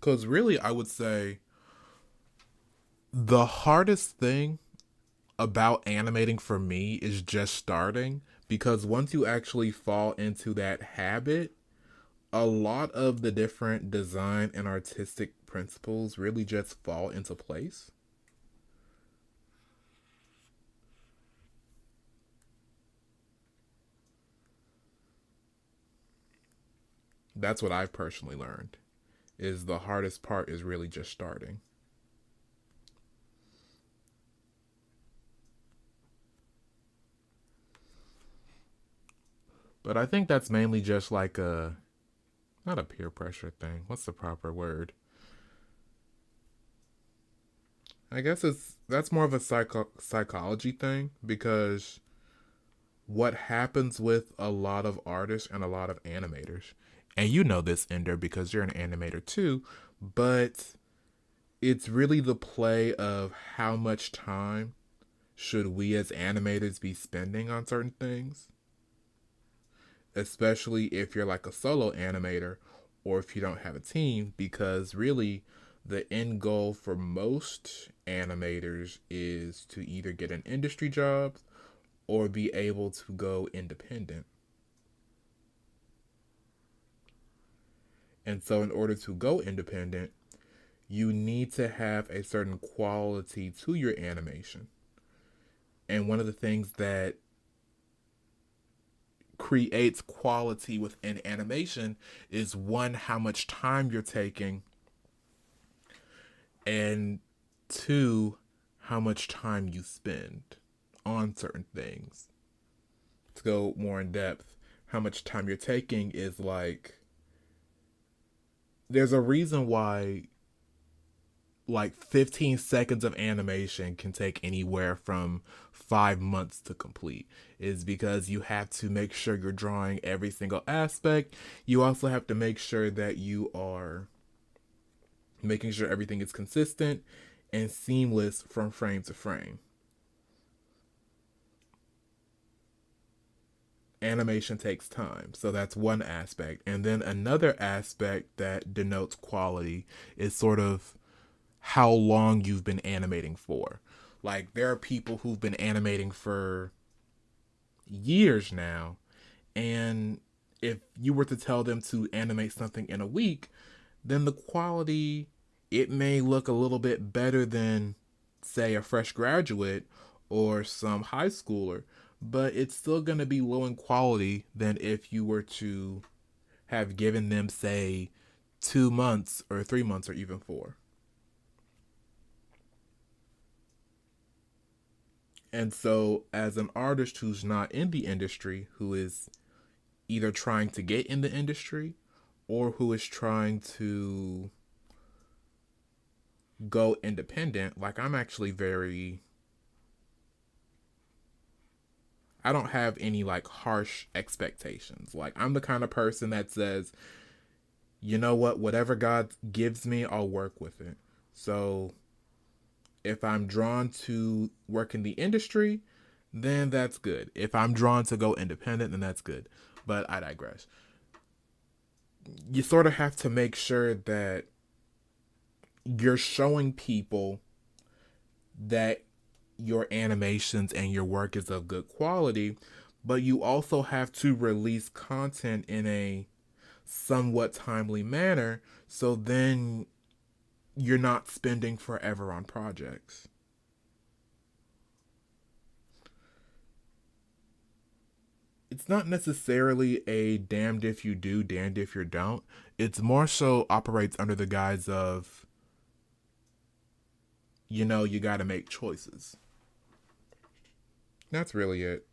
Because really, I would say the hardest thing about animating for me is just starting. Because once you actually fall into that habit, a lot of the different design and artistic principles really just fall into place. That's what I've personally learned. Is the hardest part is really just starting. But I think that's mainly just like a not a peer pressure thing. What's the proper word? I guess it's that's more of a psychology thing because what happens with a lot of artists and a lot of animators, and you know this, Ender, because you're an animator too, but it's really the play of how much time should we as animators be spending on certain things, especially if you're like a solo animator or if you don't have a team, because really the end goal for most animators is to either get an industry job or be able to go independent. And so, in order to go independent, you need to have a certain quality to your animation. And one of the things that creates quality within animation is one, how much time you're taking, and two, how much time you spend on certain things. To go more in depth, how much time you're taking is like, there's a reason why like 15 seconds of animation can take anywhere from 5 months to complete, is because you have to make sure you're drawing every single aspect. You also have to make sure that you are making sure everything is consistent and seamless from frame to frame. Animation takes time, so that's one aspect. And then another aspect that denotes quality is sort of how long you've been animating for. Like, there are people who've been animating for years now, and if you were to tell them to animate something in a week, then the quality, it may look a little bit better than, say, a fresh graduate or some high schooler, but it's still going to be low in quality than if you were to have given them, say, 2 months or 3 months or even four. And so, as an artist who's not in the industry, who is either trying to get in the industry or who is trying to go independent, like I'm actually very, I don't have any like harsh expectations. Like, I'm the kind of person that says, you know what, whatever God gives me, I'll work with it. So if I'm drawn to work in the industry, then that's good. If I'm drawn to go independent, then that's good. But I digress. You sort of have to make sure that you're showing people that your animations and your work is of good quality, but you also have to release content in a somewhat timely manner, so then you're not spending forever on projects. It's not necessarily a damned if you do, damned if you don't. It's more so operates under the guise of, you know, you got to make choices. That's really it.